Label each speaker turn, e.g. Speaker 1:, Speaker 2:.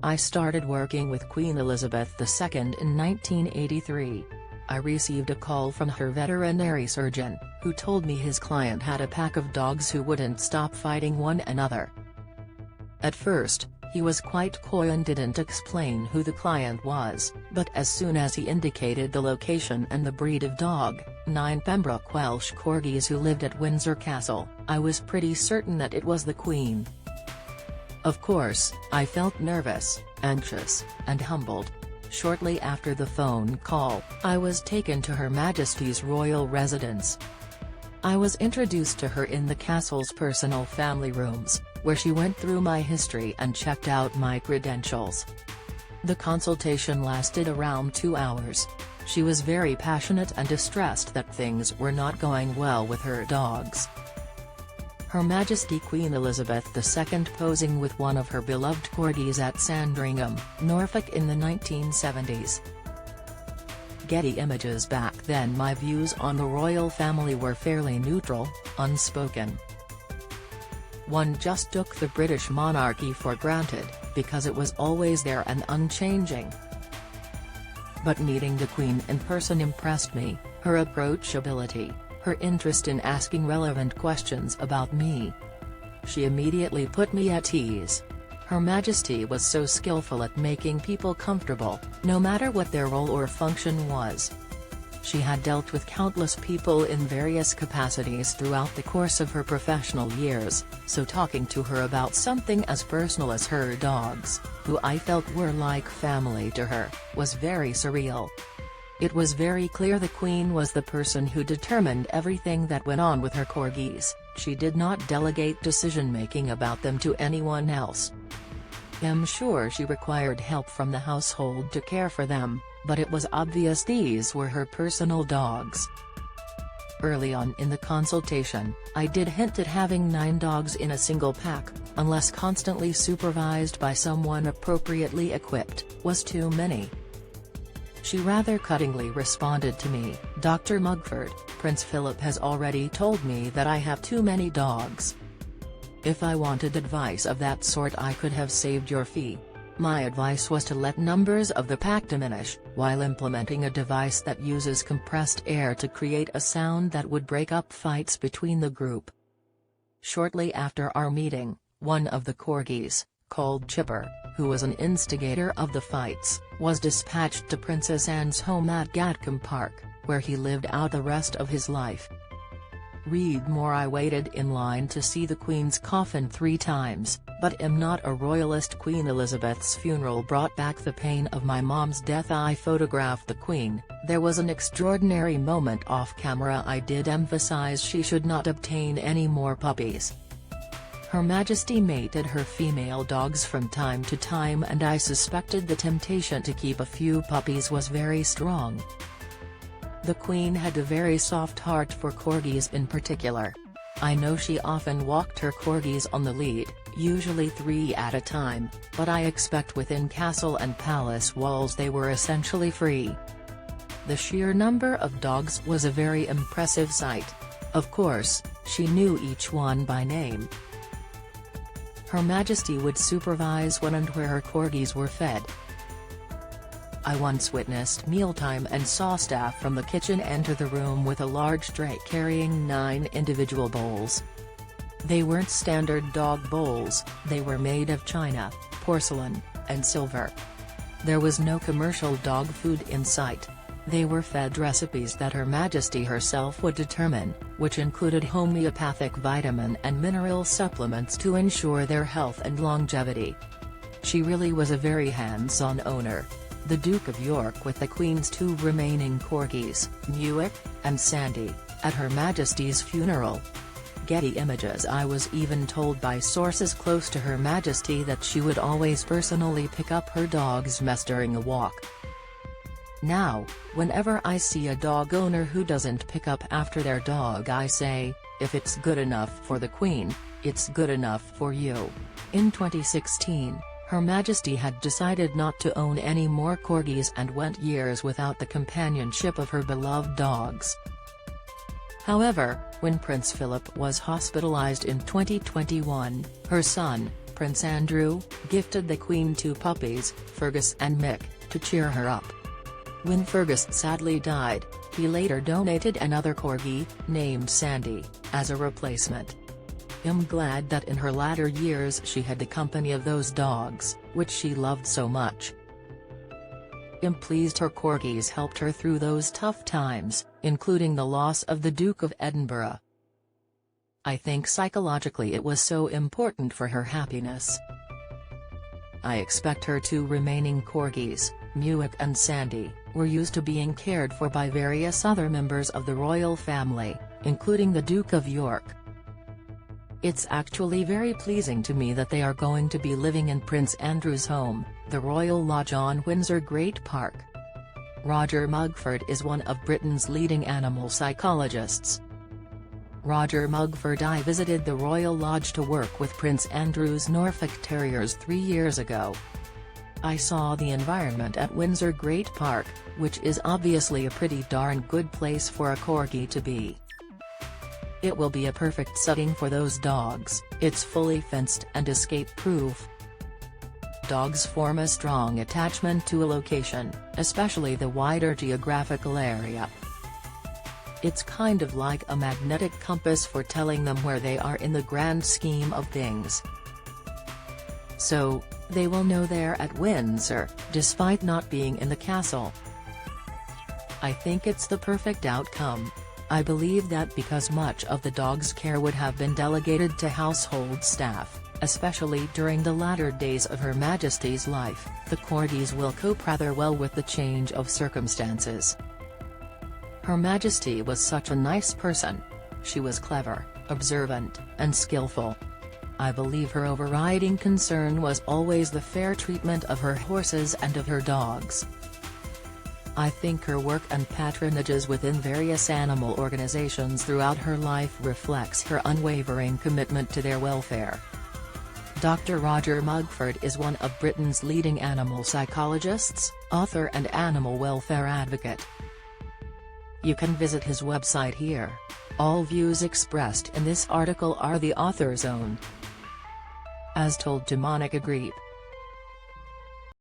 Speaker 1: I started working with Queen Elizabeth II in 1983. I received a call from her veterinary surgeon, who told me his client had a pack of dogs who wouldn't stop fighting one another. At first, he was quite coy and didn't explain who the client was, but as soon as he indicated the location and the breed of dog, 9 Pembroke Welsh Corgis who lived at Windsor Castle, I was pretty certain that it was the Queen. Of course, I felt nervous, anxious, and humbled. Shortly after the phone call, I was taken to Her Majesty's royal residence. I was introduced to her in the castle's personal family rooms, where she went through my history and checked out my credentials. The consultation lasted around 2 hours. She was very passionate and distressed that things were not going well with her dogs. Her Majesty Queen Elizabeth II posing with one of her beloved corgis at Sandringham, Norfolk in the 1970s. Getty Images. Back then my views on the royal family were fairly neutral, unspoken. One just took the British monarchy for granted, because it was always there and unchanging. But meeting the Queen in person impressed me, her approachability, her interest in asking relevant questions about me. She immediately put me at ease. Her Majesty was so skillful at making people comfortable, no matter what their role or function was. She had dealt with countless people in various capacities throughout the course of her professional years, so talking to her about something as personal as her dogs, who I felt were like family to her, was very surreal. It was very clear the Queen was the person who determined everything that went on with her corgis. She did not delegate decision-making about them to anyone else. I'm sure she required help from the household to care for them, but it was obvious these were her personal dogs. Early on in the consultation, I did hint at having 9 dogs in a single pack, unless constantly supervised by someone appropriately equipped, was too many. She rather cuttingly responded to me, "Dr. Mugford, Prince Philip has already told me that I have too many dogs. If I wanted advice of that sort I could have saved your fee." My advice was to let numbers of the pack diminish, while implementing a device that uses compressed air to create a sound that would break up fights between the group. Shortly after our meeting, one of the corgis, called Chipper, who was an instigator of the fights, was dispatched to Princess Anne's home at Gatcombe Park, where he lived out the rest of his life. Read more. I waited in line to see the Queen's coffin 3 times, but am not a royalist. Queen Elizabeth's funeral brought back the pain of my mom's death. I photographed the Queen. There was an extraordinary moment off camera. I did emphasize she should not obtain any more puppies. Her Majesty mated her female dogs from time to time, and I suspected the temptation to keep a few puppies was very strong. The Queen had a very soft heart for corgis in particular. I know she often walked her corgis on the lead, usually 3 at a time, but I expect within castle and palace walls they were essentially free. The sheer number of dogs was a very impressive sight. Of course, she knew each one by name. Her Majesty would supervise when and where her corgis were fed. I once witnessed mealtime and saw staff from the kitchen enter the room with a large tray carrying 9 individual bowls. They weren't standard dog bowls, they were made of china, porcelain, and silver. There was no commercial dog food in sight. They were fed recipes that Her Majesty herself would determine, which included homeopathic vitamin and mineral supplements to ensure their health and longevity. She really was a very hands-on owner. The Duke of York with the Queen's 2 remaining corgis, Newick and Sandy, at Her Majesty's funeral. Getty Images. I was even told by sources close to Her Majesty that she would always personally pick up her dog's mess during a walk. Now, whenever I see a dog owner who doesn't pick up after their dog, I say, if it's good enough for the Queen, it's good enough for you. In 2016, Her Majesty had decided not to own any more corgis and went years without the companionship of her beloved dogs. However, when Prince Philip was hospitalized in 2021, her son, Prince Andrew, gifted the Queen 2 puppies, Fergus and Mick, to cheer her up. When Fergus sadly died, he later donated another corgi, named Sandy, as a replacement. I'm glad that in her latter years she had the company of those dogs, which she loved so much. I'm pleased her corgis helped her through those tough times, including the loss of the Duke of Edinburgh. I think psychologically it was so important for her happiness. I expect her 2 remaining corgis, Muick and Sandy, were used to being cared for by various other members of the royal family, including the Duke of York. It's actually very pleasing to me that they are going to be living in Prince Andrew's home, the Royal Lodge on Windsor Great Park. Roger Mugford is one of Britain's leading animal psychologists. Roger Mugford I visited the Royal Lodge to work with Prince Andrew's Norfolk Terriers 3 years ago. I saw the environment at Windsor Great Park, which is obviously a pretty darn good place for a corgi to be. It will be a perfect setting for those dogs, it's fully fenced and escape-proof. Dogs form a strong attachment to a location, especially the wider geographical area. It's kind of like a magnetic compass for telling them where they are in the grand scheme of things. So, they will know they're at Windsor, despite not being in the castle. I think it's the perfect outcome. I believe that because much of the dog's care would have been delegated to household staff, especially during the latter days of Her Majesty's life, the corgis will cope rather well with the change of circumstances. Her Majesty was such a nice person. She was clever, observant, and skillful. I believe her overriding concern was always the fair treatment of her horses and of her dogs. I think her work and patronages within various animal organizations throughout her life reflects her unwavering commitment to their welfare. Dr. Roger Mugford is one of Britain's leading animal psychologists, author and animal welfare advocate. You can visit his website here. All views expressed in this article are the author's own. As told to Monica Greep,